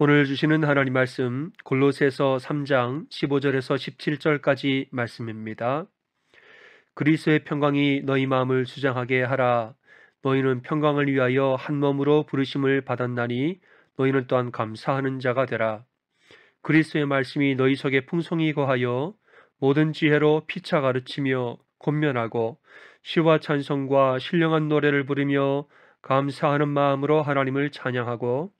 오늘 주시는 하나님 말씀 골로새서 3장 15절에서 17절까지 말씀입니다. 그리스도의 평강이 너희 마음을 주장하게 하라. 너희는 평강을 위하여 한 몸으로 부르심을 받았나니 너희는 또한 감사하는 자가 되라. 그리스도의 말씀이 너희 속에 풍성히 거하여 모든 지혜로 피차 가르치며 권면하고 시와 찬송과 신령한 노래를 부르며 감사하는 마음으로 하나님을 찬양하고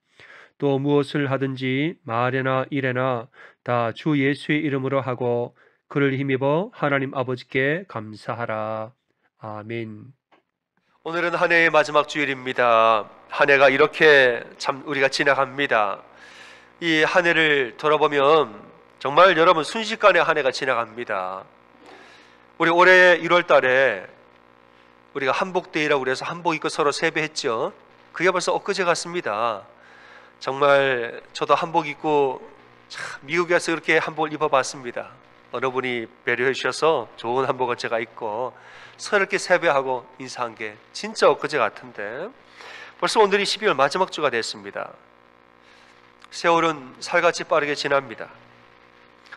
또 무엇을 하든지 말에나 일에나 다 주 예수의 이름으로 하고 그를 힘입어 하나님 아버지께 감사하라. 아멘. 오늘은 한 해의 마지막 주일입니다. 한 해가 이렇게 참 우리가 지나갑니다. 이 한 해를 돌아보면 정말 여러분 순식간에 한 해가 지나갑니다. 우리 올해 1월 달에 우리가 한복데이라고 그래서 한복 입고 서로 세배했죠. 그게 벌써 엊그제 같습니다. 정말 저도 한복 입고 미국에 서 그렇게 한복을 입어봤습니다. 어느 분이 배려해 주셔서 좋은 한복을 제가 입고 서로 이렇게 세배하고 인사한 게 진짜 엊그제 같은데 벌써 오늘이 12월 마지막 주가 됐습니다. 세월은 살같이 빠르게 지납니다.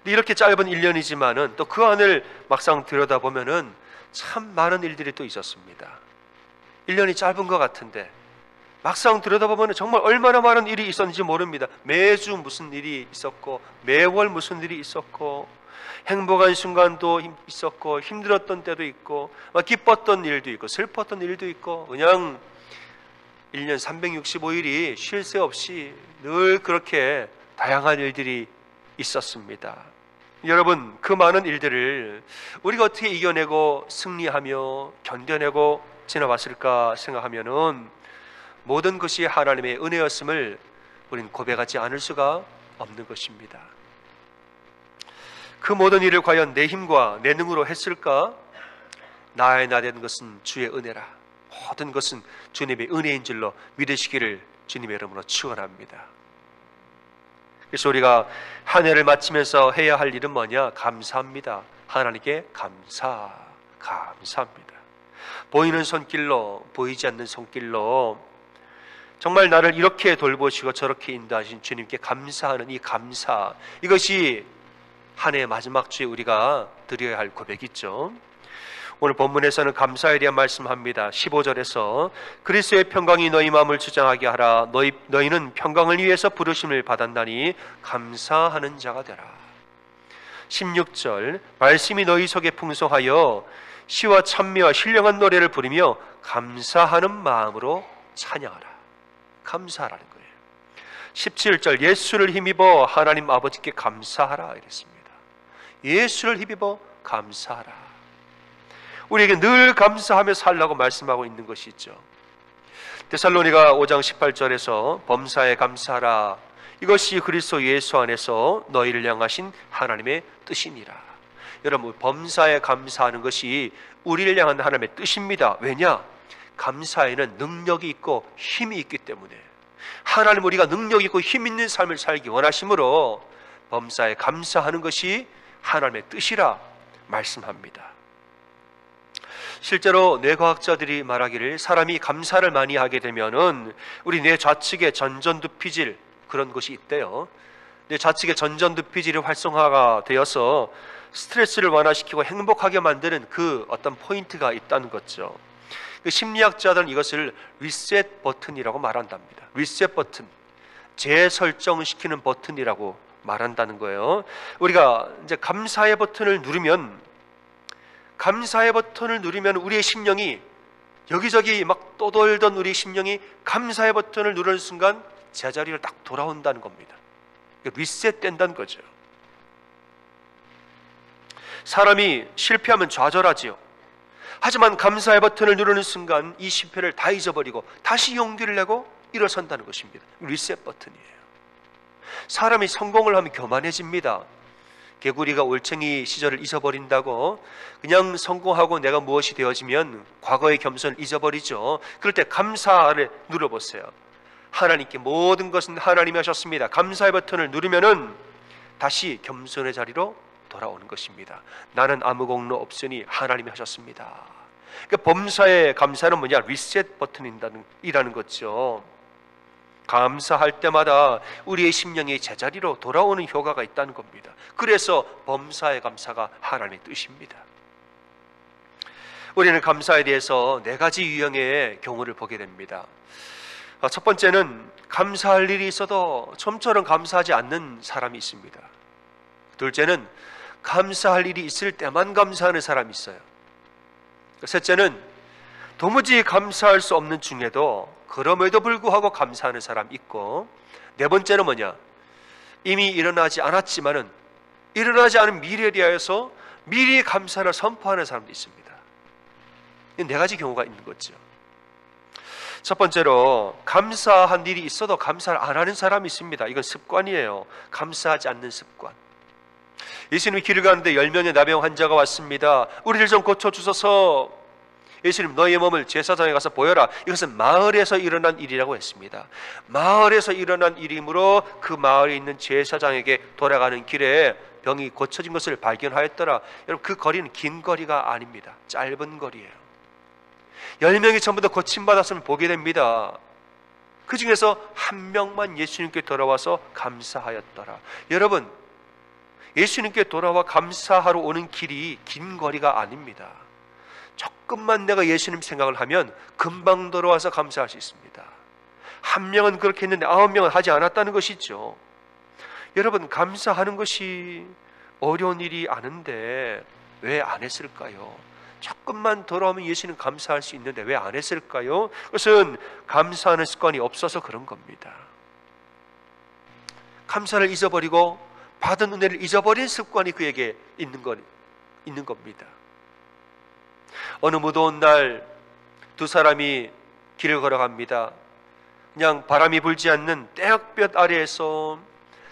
이렇게 짧은 1년이지만은 또 그 안을 막상 들여다보면은 참 많은 일들이 또 있었습니다. 1년이 짧은 것 같은데 막상 들여다보면 정말 얼마나 많은 일이 있었는지 모릅니다. 매주 무슨 일이 있었고 매월 무슨 일이 있었고 행복한 순간도 있었고 힘들었던 때도 있고 기뻤던 일도 있고 슬펐던 일도 있고 그냥 1년 365일이 쉴 새 없이 늘 그렇게 다양한 일들이 있었습니다. 여러분, 그 많은 일들을 우리가 어떻게 이겨내고 승리하며 견뎌내고 지나왔을까 생각하면은 모든 것이 하나님의 은혜였음을 우리는 고백하지 않을 수가 없는 것입니다. 그 모든 일을 과연 내 힘과 내 능으로 했을까? 나의 나 된 것은 주의 은혜라. 모든 것은 주님의 은혜인 줄로 믿으시기를 주님의 이름으로 축원합니다. 그래서 우리가 한 해를 마치면서 해야 할 일은 뭐냐? 감사합니다. 하나님께 감사합니다. 보이는 손길로 보이지 않는 손길로 정말 나를 이렇게 돌보시고 저렇게 인도하신 주님께 감사하는 이 감사, 이것이 한 해의 마지막 주에 우리가 드려야 할 고백이죠. 오늘 본문에서는 감사에 대한 말씀합니다. 15절에서 그리스도의 평강이 너희 마음을 주장하게 하라. 너희는 평강을 위해서 부르심을 받았나니 감사하는 자가 되라. 16절 말씀이 너희 속에 풍성하여 시와 찬미와 신령한 노래를 부르며 감사하는 마음으로 찬양하라. 감사하라는 거예요. 17절 예수를 힘입어 하나님 아버지께 감사하라 이랬습니다. 예수를 힘입어 감사하라. 우리에게 늘 감사하며 살라고 말씀하고 있는 것이 있죠. 데살로니가 5장 18절에서 범사에 감사하라. 이것이 그리스도 예수 안에서 너희를 향하신 하나님의 뜻이니라. 여러분, 범사에 감사하는 것이 우리를 향한 하나님의 뜻입니다. 왜냐? 감사에는 능력이 있고 힘이 있기 때문에 하나님 우리가 능력 있고 힘 있는 삶을 살기 원하심으로 범사에 감사하는 것이 하나님의 뜻이라 말씀합니다. 실제로 뇌과학자들이 말하기를 사람이 감사를 많이 하게 되면은 우리 뇌 좌측에 전전두피질 그런 것이 있대요. 뇌 좌측에 전전두피질이 활성화가 되어서 스트레스를 완화시키고 행복하게 만드는 그 어떤 포인트가 있다는 거죠. 그 심리학자들은 이것을 리셋 버튼이라고 말한답니다. 리셋 버튼, 재설정시키는 버튼이라고 말한다는 거예요. 우리가 이제 감사의 버튼을 누르면 우리의 심령이 여기저기 막 떠돌던 우리 심령이 감사의 버튼을 누르는 순간 제자리로 딱 돌아온다는 겁니다. 리셋된다는 거죠. 사람이 실패하면 좌절하지요. 하지만 감사의 버튼을 누르는 순간 이 실패를 다 잊어버리고 다시 용기를 내고 일어선다는 것입니다. 리셋 버튼이에요. 사람이 성공을 하면 교만해집니다. 개구리가 올챙이 시절을 잊어버린다고 그냥 성공하고 내가 무엇이 되어지면 과거의 겸손을 잊어버리죠. 그럴 때 감사를 눌러보세요. 하나님께 모든 것은 하나님이 하셨습니다. 감사의 버튼을 누르면은 다시 겸손의 자리로 돌아오는 것입니다. 나는 아무 공로 없으니 하나님이 하셨습니다. 그러니까 범사의 감사는 뭐냐? 리셋 버튼이라는 거죠. 감사할 때마다 우리의 심령이 제자리로 돌아오는 효과가 있다는 겁니다. 그래서 범사의 감사가 하나님의 뜻입니다. 우리는 감사에 대해서 네 가지 유형의 경우를 보게 됩니다. 첫 번째는 감사할 일이 있어도 좀처럼 감사하지 않는 사람이 있습니다. 둘째는 감사할 일이 있을 때만 감사하는 사람이 있어요. 셋째는 도무지 감사할 수 없는 중에도 그럼에도 불구하고 감사하는 사람이 있고, 네 번째는 뭐냐? 이미 일어나지 않았지만은 일어나지 않은 미래에 대하여서 미리 감사를 선포하는 사람도 있습니다. 이 네 가지 경우가 있는 거죠. 첫 번째로 감사한 일이 있어도 감사를 안 하는 사람이 있습니다. 이건 습관이에요. 감사하지 않는 습관. 예수님이 길을 가는데 10명의 나병 환자가 왔습니다. 우리를 좀 고쳐주소서. 예수님, 너희의 몸을 제사장에 가서 보여라. 이것은 마을에서 일어난 일이라고 했습니다. 마을에서 일어난 일이므로 그 마을에 있는 제사장에게 돌아가는 길에 병이 고쳐진 것을 발견하였더라. 여러분, 그 거리는 긴 거리가 아닙니다. 짧은 거리예요. 10명이 전부 다 고침받았으면 보게 됩니다. 그 중에서 한 명만 예수님께 돌아와서 감사하였더라. 여러분, 예수님께 돌아와 감사하러 오는 길이 긴 거리가 아닙니다. 조금만 내가 예수님 생각을 하면 금방 돌아와서 감사할 수 있습니다. 한 명은 그렇게 했는데 9명은 하지 않았다는 것이죠. 여러분, 감사하는 것이 어려운 일이 아는데 왜 안 했을까요? 조금만 돌아오면 예수님 감사할 수 있는데 왜 안 했을까요? 그것은 감사하는 습관이 없어서 그런 겁니다. 감사를 잊어버리고 받은 은혜를 잊어버린 습관이 그에게 있는 겁니다. 어느 무더운 날 두 사람이 길을 걸어갑니다. 그냥 바람이 불지 않는 떼약볕 아래에서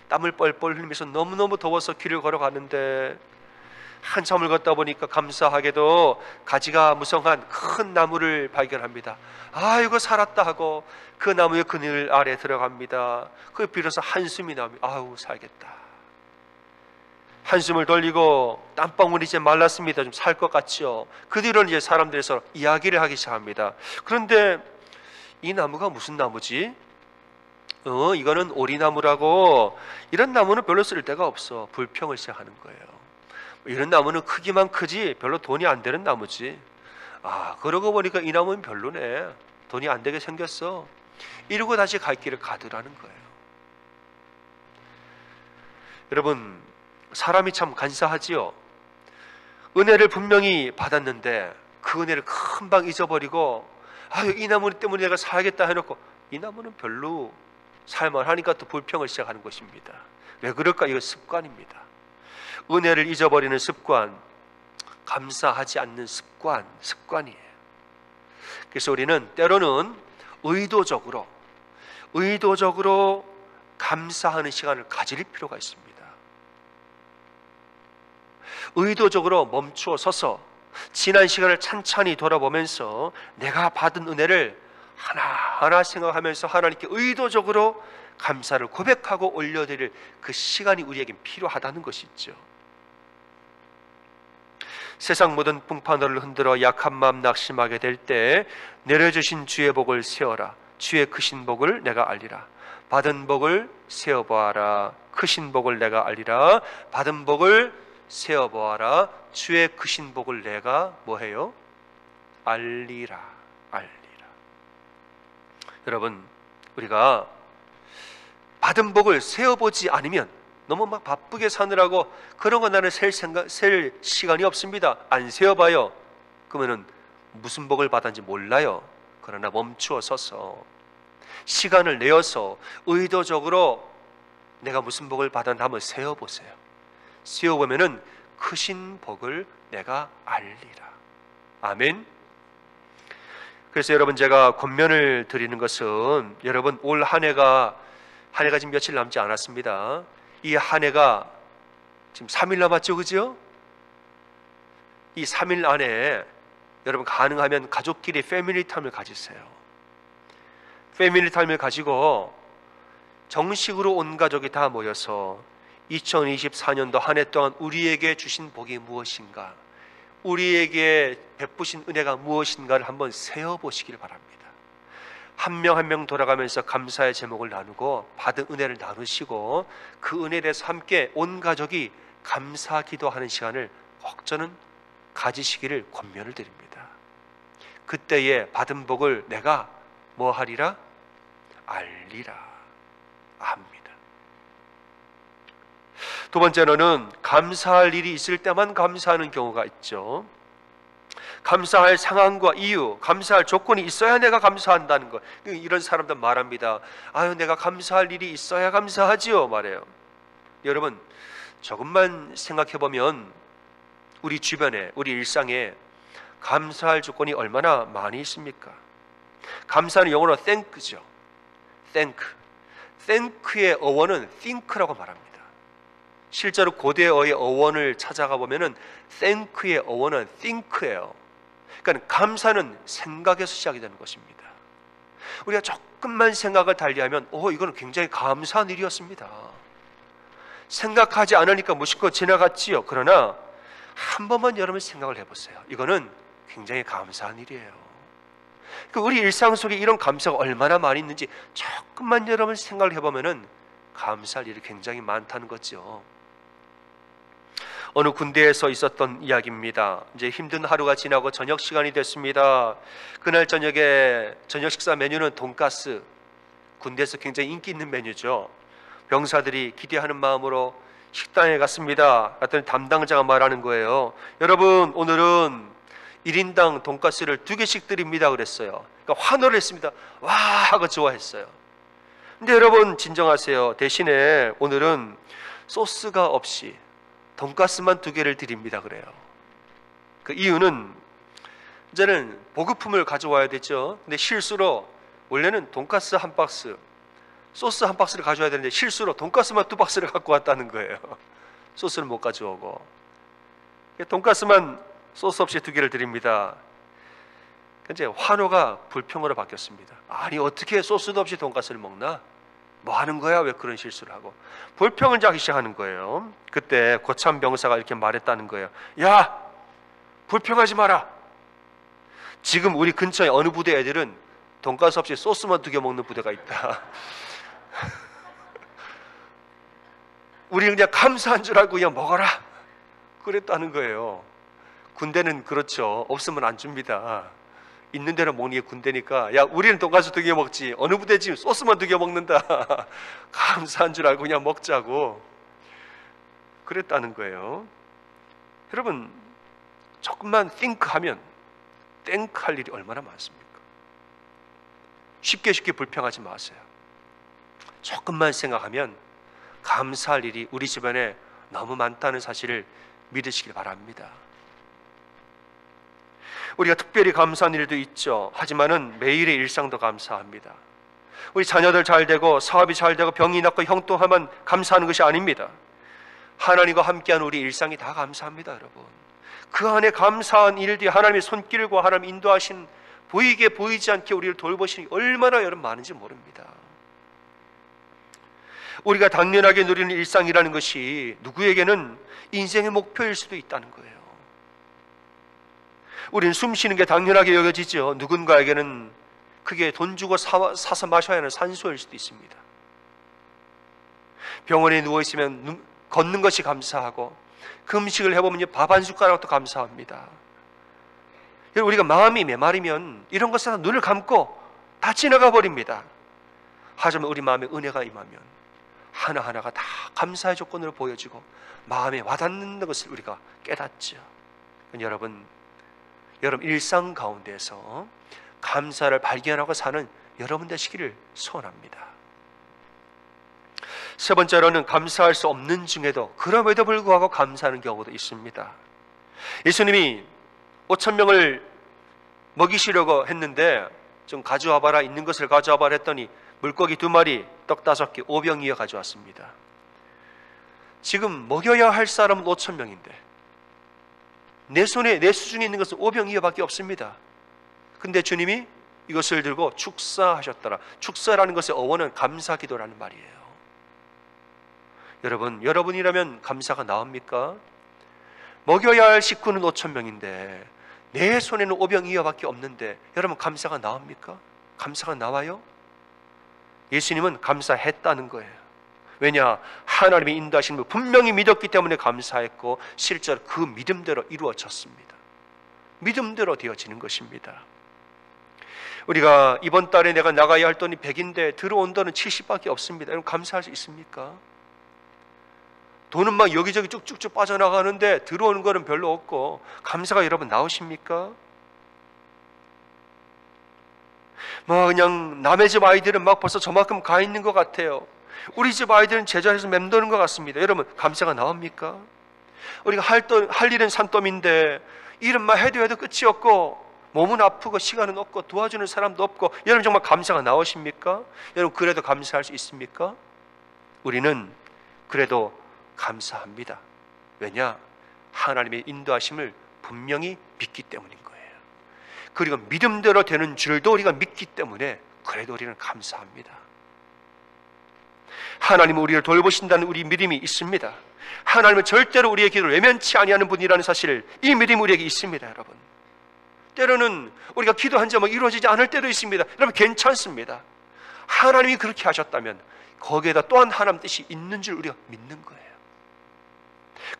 땀을 뻘뻘 흘리면서 너무너무 더워서 길을 걸어가는데, 한참을 걷다 보니까 감사하게도 가지가 무성한 큰 나무를 발견합니다. 아이고, 살았다 하고 그 나무의 그늘 아래 들어갑니다. 그 비로소 한숨이 나옵니다. 아우, 살겠다. 한숨을 돌리고 땀방울이 이제 말랐습니다. 좀 살 것 같죠. 그 뒤로는 이제 사람들에서 이야기를 하기 시작합니다. 그런데 이 나무가 무슨 나무지? 이거는 오리나무라고. 이런 나무는 별로 쓸 데가 없어. 불평을 시작하는 거예요. 이런 나무는 크기만 크지 별로 돈이 안 되는 나무지. 그러고 보니까 이 나무는 별로네. 돈이 안 되게 생겼어. 이러고 다시 갈 길을 가더라는 거예요. 여러분, 사람이 참 간사하지요. 은혜를 분명히 받았는데 그 은혜를 금방 잊어버리고, 이 나무 때문에 내가 살겠다 해놓고 이 나무는 별로 살만하니까 또 불평을 시작하는 것입니다. 왜 그럴까? 이거 습관입니다. 은혜를 잊어버리는 습관, 감사하지 않는 습관이에요. 그래서 우리는 때로는 의도적으로 감사하는 시간을 가질 필요가 있습니다. 의도적으로 멈추어 서서 지난 시간을 찬찬히 돌아보면서 내가 받은 은혜를 하나하나 생각하면서 하나님께 의도적으로 감사를 고백하고 올려드릴 그 시간이 우리에겐 필요하다는 것이죠. 세상 모든 풍파너를 흔들어 약한 마음 낙심하게 될 때 내려주신 주의 복을 세어라. 주의 크신 복을 내가 알리라. 받은 복을 세어보아라. 크신 복을 내가 알리라. 받은 복을 세어보아라. 주의 크신 복을 내가 뭐해요? 알리라. 여러분, 우리가 받은 복을 세어보지 않으면 너무 막 바쁘게 사느라고 그런 거 나는 셀 시간이 없습니다. 안 세어봐요. 그러면은 무슨 복을 받았는지 몰라요. 그러나 멈추어 서서 시간을 내어서 의도적으로 내가 무슨 복을 받았나 한번 세어보세요. 세어보면은 크신 복을 내가 알리라. 아멘. 그래서 여러분, 제가 권면을 드리는 것은, 여러분, 올 한 해가 지금 며칠 남지 않았습니다. 이 한 해가 지금 3일 남았죠, 그죠? 이 3일 안에 여러분 가능하면 가족끼리 패밀리 타임을 가지세요. 패밀리 타임을 가지고 정식으로 온 가족이 다 모여서 2024년도 한 해 동안 우리에게 주신 복이 무엇인가, 우리에게 베푸신 은혜가 무엇인가를 한번 세어보시길 바랍니다. 한 명 한 명 돌아가면서 감사의 제목을 나누고 받은 은혜를 나누시고 그 은혜에 대해서 함께 온 가족이 감사 기도하는 시간을 꼭 저는 가지시기를 권면을 드립니다. 그때에 받은 복을 내가 뭐 하리라? 알리라 합니다. 두 번째로는 감사할 일이 있을 때만 감사하는 경우가 있죠. 감사할 상황과 이유, 감사할 조건이 있어야 내가 감사한다는 것. 이런 사람들 말합니다. 아유, 내가 감사할 일이 있어야 감사하지요 말해요. 여러분, 조금만 생각해보면 우리 주변에, 우리 일상에 감사할 조건이 얼마나 많이 있습니까? 감사는 영어로 thank죠. thank의 어원은 think라고 말합니다. 실제로 고대어의 어원을 찾아가 보면은 thank의 어원은 think예요. 그러니까 감사는 생각에서 시작이 되는 것입니다. 우리가 조금만 생각을 달리하면 이거는 굉장히 감사한 일이었습니다. 생각하지 않으니까 무심코 지나갔지요. 그러나 한 번만 여러분 생각을 해보세요. 이거는 굉장히 감사한 일이에요. 우리 일상 속에 이런 감사가 얼마나 많이 있는지 조금만 여러분 생각을 해보면은 감사할 일이 굉장히 많다는 거죠. 어느 군대에서 있었던 이야기입니다. 이제 힘든 하루가 지나고 저녁 시간이 됐습니다. 그날 저녁에 저녁 식사 메뉴는 돈가스. 군대에서 굉장히 인기 있는 메뉴죠. 병사들이 기대하는 마음으로 식당에 갔습니다. 갔더니 담당자가 말하는 거예요. 여러분, 오늘은 1인당 돈가스를 2개씩 드립니다 그랬어요. 그러니까 환호를 했습니다. 와 하고 좋아했어요. 근데 여러분 진정하세요. 대신에 오늘은 소스가 없이 돈가스만 2개를 드립니다 그래요. 그 이유는 이제는 보급품을 가져와야 되죠. 근데 실수로 원래는 돈가스 한 박스, 소스 한 박스를 가져와야 되는데 실수로 돈가스만 2박스를 갖고 왔다는 거예요. 소스를 못 가져오고. 돈가스만 소스 없이 2개를 드립니다. 이제 환호가 불평으로 바뀌었습니다. 아니 어떻게 소스도 없이 돈가스를 먹나? 뭐 하는 거야? 왜 그런 실수를 하고? 불평을 하기 시작하는 거예요. 그때 고참 병사가 이렇게 말했다는 거예요. 야, 불평하지 마라. 지금 우리 근처에 어느 부대 애들은 돈가스 없이 소스만 2개 먹는 부대가 있다. 우리 그냥 감사한 줄 알고 그냥 먹어라. 그랬다는 거예요. 군대는 그렇죠. 없으면 안 줍니다. 있는 대로 먹는 게 군대니까. 야, 우리는 돈가스 2개 먹지. 어느 부대 지금 소스만 2개 먹는다. 감사한 줄 알고 그냥 먹자고. 그랬다는 거예요. 여러분, 조금만 think하면 땡할 일이 얼마나 많습니까? 쉽게 불평하지 마세요. 조금만 생각하면 감사할 일이 우리 주변에 너무 많다는 사실을 믿으시길 바랍니다. 우리가 특별히 감사한 일도 있죠. 하지만은 매일의 일상도 감사합니다. 우리 자녀들 잘 되고 사업이 잘 되고 병이 낫고 형통하면 감사하는 것이 아닙니다. 하나님과 함께하는 우리 일상이 다 감사합니다, 여러분. 그 안에 감사한 일들이 하나님의 손길과 하나님 인도하신 보이게 보이지 않게 우리를 돌보시는 게 얼마나 여러분 많은지 모릅니다. 우리가 당연하게 누리는 일상이라는 것이 누구에게는 인생의 목표일 수도 있다는 거예요. 우리는 숨 쉬는 게 당연하게 여겨지죠. 누군가에게는 그게 돈 주고 사서 마셔야 하는 산소일 수도 있습니다. 병원에 누워있으면 걷는 것이 감사하고 금식을 해보면 밥 한 숟가락도 감사합니다. 우리가 마음이 메마르면 이런 것에 눈을 감고 다 지나가 버립니다. 하지만 우리 마음에 은혜가 임하면 하나하나가 다 감사의 조건으로 보여지고 마음에 와닿는 것을 우리가 깨닫죠. 여러분 일상 가운데서 감사를 발견하고 사는 여러분 되시기를 소원합니다. 세 번째로는 감사할 수 없는 중에도 그럼에도 불구하고 감사하는 경우도 있습니다. 예수님이 5,000명을 먹이시려고 했는데 좀 가져와 봐라, 있는 것을 가져와 봐라 했더니 물고기 2마리, 떡 5개, 5병이어 가져왔습니다. 지금 먹여야 할 사람은 5,000명인데 내 손에 내 수준에 있는 것은 5병이어밖에 없습니다. 근데 주님이 이것을 들고 축사하셨더라. 축사라는 것의 어원은 감사기도라는 말이에요. 여러분이라면 감사가 나옵니까? 먹여야 할 식구는 5,000명인데 내 손에는 5병이어밖에 없는데 여러분 감사가 나옵니까? 감사가 나와요? 예수님은 감사했다는 거예요. 왜냐? 하나님의 인도하심을 분명히 믿었기 때문에 감사했고 실제로 그 믿음대로 이루어졌습니다. 믿음대로 되어지는 것입니다. 우리가 이번 달에 내가 나가야 할 돈이 100인데 들어온 돈은 70밖에 없습니다. 여러분 감사할 수 있습니까? 돈은 막 여기저기 쭉쭉쭉 빠져나가는데 들어오는 거는 별로 없고 감사가 여러분 나오십니까? 뭐 그냥 남의 집 아이들은 막 벌써 저만큼 가 있는 것 같아요. 우리 집 아이들은 제자리에서 맴도는 것 같습니다. 여러분 감사가 나옵니까? 우리가 할 일은 산더미인데 일은만 해도 끝이 없고 몸은 아프고 시간은 없고 도와주는 사람도 없고 여러분 정말 감사가 나오십니까? 여러분 그래도 감사할 수 있습니까? 우리는 그래도 감사합니다. 왜냐? 하나님의 인도하심을 분명히 믿기 때문인 거예요. 그리고 믿음대로 되는 줄도 우리가 믿기 때문에 그래도 우리는 감사합니다. 하나님은 우리를 돌보신다는 우리 믿음이 있습니다. 하나님은 절대로 우리의 기도를 외면치 아니하는 분이라는 사실, 이 믿음이 우리에게 있습니다. 여러분 때로는 우리가 기도한 점은 이루어지지 않을 때도 있습니다. 여러분 괜찮습니다. 하나님이 그렇게 하셨다면 거기에다 또한 하나님 뜻이 있는 줄 우리가 믿는 거예요.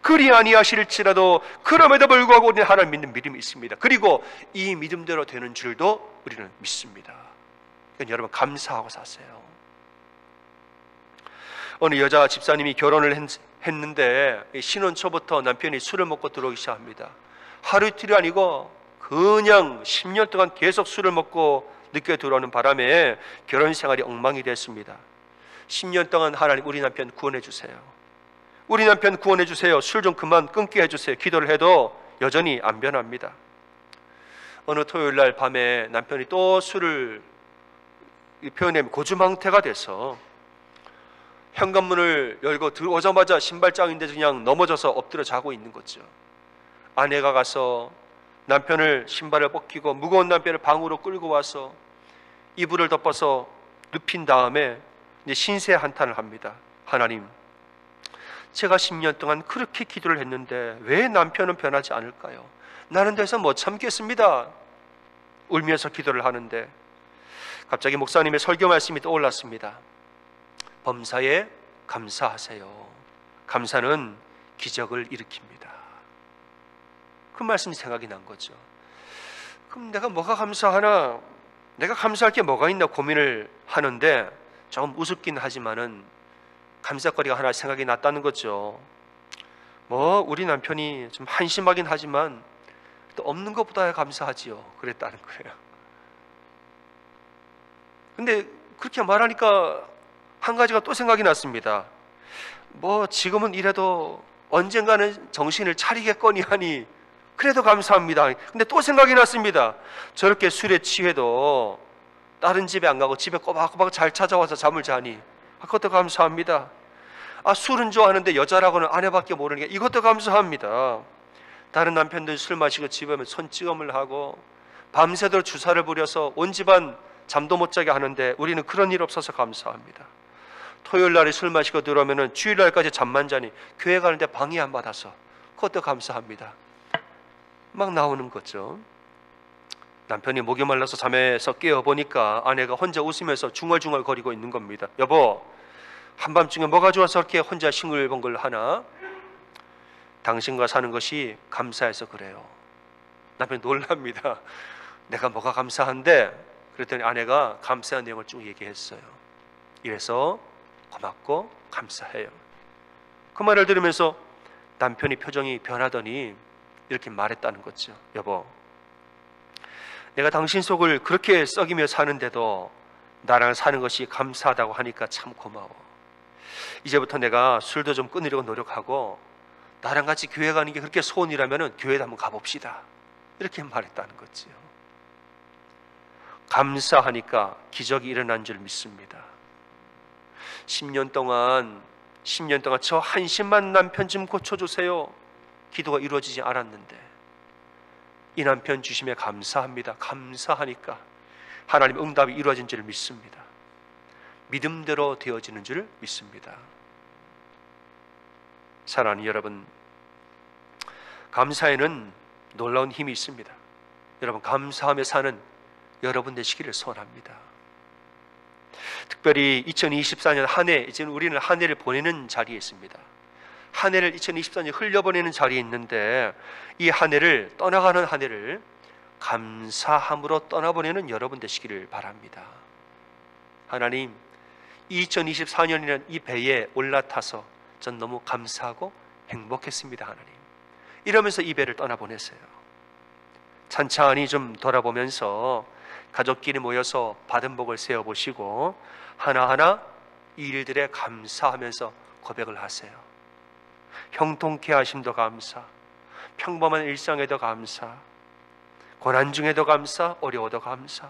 그리 아니하실지라도 그럼에도 불구하고 우리는 하나님 믿는 믿음이 있습니다. 그리고 이 믿음대로 되는 줄도 우리는 믿습니다. 그러니까 여러분 감사하고 사세요. 어느 여자 집사님이 결혼을 했는데 신혼 초부터 남편이 술을 먹고 들어오기 시작합니다. 하루 이틀이 아니고 그냥 10년 동안 계속 술을 먹고 늦게 들어오는 바람에 결혼 생활이 엉망이 됐습니다. 10년 동안 하나님 우리 남편 구원해 주세요. 우리 남편 구원해 주세요. 술 좀 그만 끊게 해주세요. 기도를 해도 여전히 안 변합니다. 어느 토요일 날 밤에 남편이 또 술을 표현하면 고주망태가 돼서 현관문을 열고 들어오자마자 신발장인데 그냥 넘어져서 엎드려 자고 있는 거죠. 아내가 가서 남편을 신발을 벗기고 무거운 남편을 방으로 끌고 와서 이불을 덮어서 눕힌 다음에 이제 신세 한탄을 합니다. 하나님, 제가 10년 동안 그렇게 기도를 했는데 왜 남편은 변하지 않을까요? 나는 더 이상 못 참겠습니다. 울면서 기도를 하는데 갑자기 목사님의 설교 말씀이 떠올랐습니다. 범사에 감사하세요. 감사는 기적을 일으킵니다. 그 말씀이 생각이 난 거죠. 그럼 내가 뭐가 감사하나? 내가 감사할 게 뭐가 있나 고민을 하는데 조금 우습긴 하지만은 감사거리가 하나 생각이 났다는 거죠. 뭐 우리 남편이 좀 한심하긴 하지만 또 없는 것보다 감사하지요. 그랬다는 거예요. 근데 그렇게 말하니까 한 가지가 또 생각이 났습니다. 뭐 지금은 이래도 언젠가는 정신을 차리겠거니 하니 그래도 감사합니다. 근데 또 생각이 났습니다. 저렇게 술에 취해도 다른 집에 안 가고 집에 꼬박꼬박 잘 찾아와서 잠을 자니 그것도 감사합니다. 술은 좋아하는데 여자라고는 아내밖에 모르는 게 이것도 감사합니다. 다른 남편들 술 마시고 집에 오면 손찌검을 하고 밤새도록 주사를 부려서 온 집안 잠도 못 자게 하는데 우리는 그런 일 없어서 감사합니다. 토요일 날에 술 마시고 들어오면 주일날까지 잠만 자니 교회 가는데 방해 안 받아서 그것도 감사합니다. 막 나오는 거죠. 남편이 목이 말라서 잠에서 깨어보니까 아내가 혼자 웃으면서 중얼중얼 거리고 있는 겁니다. 여보, 한밤중에 뭐가 좋아서 그렇게 혼자 싱글벙글 하나? 당신과 사는 것이 감사해서 그래요. 남편이 놀랍니다. 내가 뭐가 감사한데? 그랬더니 아내가 감사한 내용을 쭉 얘기했어요. 이래서 고맙고 감사해요. 그 말을 들으면서 남편이 표정이 변하더니 이렇게 말했다는 거죠. 여보, 내가 당신 속을 그렇게 썩이며 사는데도 나랑 사는 것이 감사하다고 하니까 참 고마워. 이제부터 내가 술도 좀 끊으려고 노력하고 나랑 같이 교회 가는 게 그렇게 소원이라면 교회도 한번 가봅시다. 이렇게 말했다는 거지요. 감사하니까 기적이 일어난 줄 믿습니다. 10년 동안 저 한심한 남편 좀 고쳐주세요. 기도가 이루어지지 않았는데 이 남편 주심에 감사합니다. 감사하니까 하나님 응답이 이루어진 줄 믿습니다. 믿음대로 되어지는 줄 믿습니다. 사랑하는 여러분, 감사에는 놀라운 힘이 있습니다. 여러분, 감사하며 사는 여러분 되시기를 소원합니다. 특별히 2024년 한 해, 이제 우리는 한 해를 보내는 자리에 있습니다. 한 해를 2024년 흘려보내는 자리에 있는데, 이 한 해를, 떠나가는 한 해를 감사함으로 떠나보내는 여러분 되시기를 바랍니다. 하나님, 2024년이라는 이 배에 올라타서 전 너무 감사하고 행복했습니다. 하나님, 이러면서 이 배를 떠나보내세요. 찬찬히 좀 돌아보면서 가족끼리 모여서 받은 복을 세어보시고 하나하나 이 일들에 감사하면서 고백을 하세요. 형통케 하심도 감사, 평범한 일상에도 감사, 고난 중에도 감사, 어려워도 감사,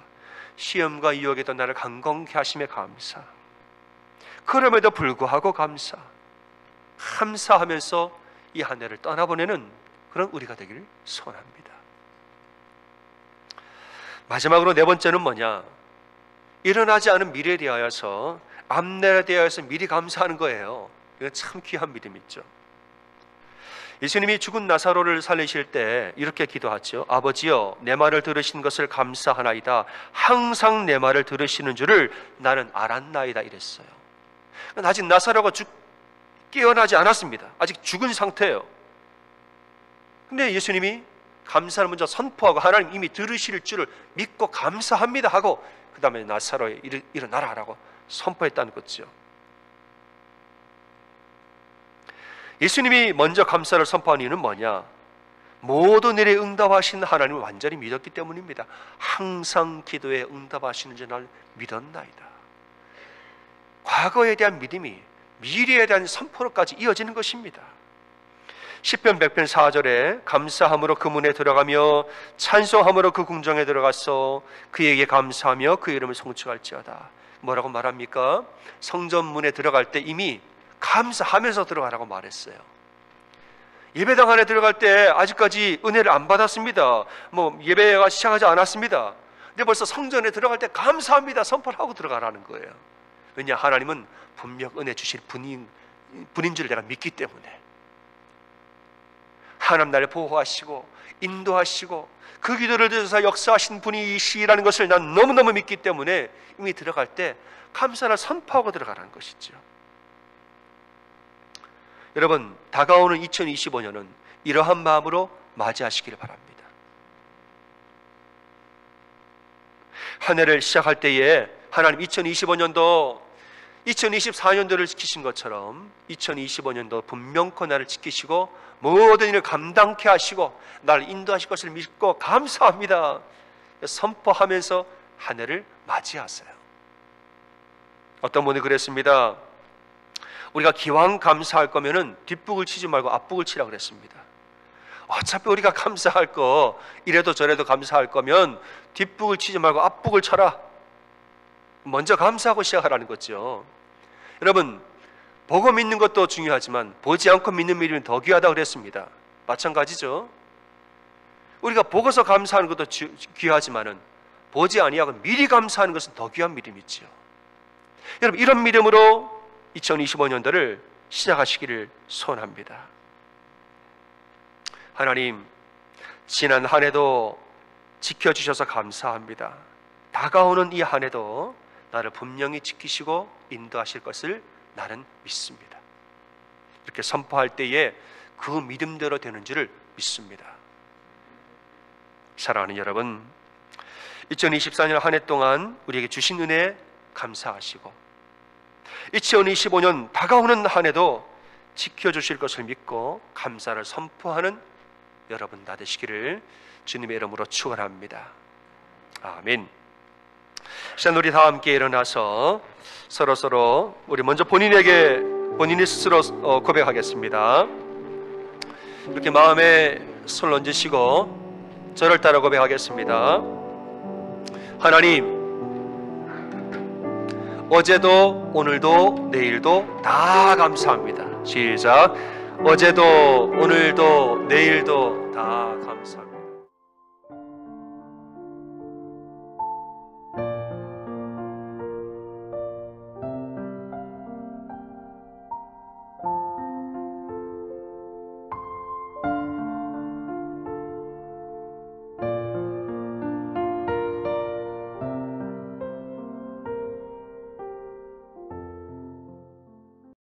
시험과 유혹에도 나를 강건케 하심에 감사, 그럼에도 불구하고 감사, 감사하면서 이 한 해를 떠나보내는 그런 우리가 되기를 소원합니다. 마지막으로 네 번째는 뭐냐? 일어나지 않은 미래에 대하여서, 앞날에 대하여서 미리 감사하는 거예요. 이거 참 귀한 믿음이죠. 예수님이 죽은 나사로를 살리실 때 이렇게 기도하죠. 아버지여, 내 말을 들으신 것을 감사하나이다. 항상 내 말을 들으시는 줄을 나는 알았나이다. 이랬어요. 아직 나사로가 깨어나지 않았습니다. 아직 죽은 상태예요. 근데 예수님이 감사를 먼저 선포하고, 하나님 이미 들으실 줄을 믿고 감사합니다 하고, 그 다음에 나사로에 일어나라 라고 선포했다는 거죠. 예수님이 먼저 감사를 선포한 이유는 뭐냐? 모든 일에 응답하신 하나님을 완전히 믿었기 때문입니다. 항상 기도에 응답하시는 줄 날 믿었나이다. 과거에 대한 믿음이 미래에 대한 선포로까지 이어지는 것입니다. 시편 100편 4절에 감사함으로 그 문에 들어가며 찬송함으로 그 궁정에 들어가서 그에게 감사하며 그 이름을 송축할지어다. 뭐라고 말합니까? 성전 문에 들어갈 때 이미 감사하면서 들어가라고 말했어요. 예배당 안에 들어갈 때 아직까지 은혜를 안 받았습니다. 예배가 시작하지 않았습니다. 근데 벌써 성전에 들어갈 때 감사합니다 선포를 하고 들어가라는 거예요. 왜냐? 하나님은 분명 은혜 주실 분인 줄 내가 믿기 때문에. 하나님 나를 보호하시고 인도하시고 그 기도를 들으셔서 역사하신 분이시라는 것을 난 너무너무 믿기 때문에 이미 들어갈 때 감사를 선포하고 들어가라는 것이죠. 여러분, 다가오는 2025년은 이러한 마음으로 맞이하시기를 바랍니다. 한 해를 시작할 때에 하나님 2024년도를 지키신 것처럼 2025년도 분명코 나를 지키시고 모든 일을 감당케 하시고 나를 인도하실 것을 믿고 감사합니다 선포하면서 한 해를 맞이하세요. 어떤 분이 그랬습니다. 우리가 기왕 감사할 거면은 뒷북을 치지 말고 앞북을 치라 그랬습니다. 어차피 우리가 감사할 거 이래도 저래도 감사할 거면 뒷북을 치지 말고 앞북을 쳐라. 먼저 감사하고 시작하라는 거죠. 여러분, 보고 믿는 것도 중요하지만 보지 않고 믿는 믿음이 더 귀하다고 그랬습니다. 마찬가지죠. 우리가 보고서 감사하는 것도 귀하지만은 보지 아니하고 미리 감사하는 것은 더 귀한 믿음이죠. 여러분, 이런 믿음으로 2025년도를 시작하시기를 소원합니다. 하나님, 지난 한 해도 지켜주셔서 감사합니다. 다가오는 이 한 해도 나를 분명히 지키시고 인도하실 것을 나는 믿습니다. 이렇게 선포할 때에 그 믿음대로 되는 줄을 믿습니다. 사랑하는 여러분, 2024년 한 해 동안 우리에게 주신 은혜 감사하시고 2025년 다가오는 한 해도 지켜주실 것을 믿고 감사를 선포하는 여러분 다 되시기를 주님의 이름으로 축원합니다. 아멘. 시간 우리 다 함께 일어나서 서로 우리 먼저 본인이 스스로 고백하겠습니다. 이렇게 마음에 손 얹으시고 저를 따라 고백하겠습니다. 하나님, 어제도 오늘도 내일도 다 감사합니다. 시작. 어제도 오늘도 내일도 다 감사합니다.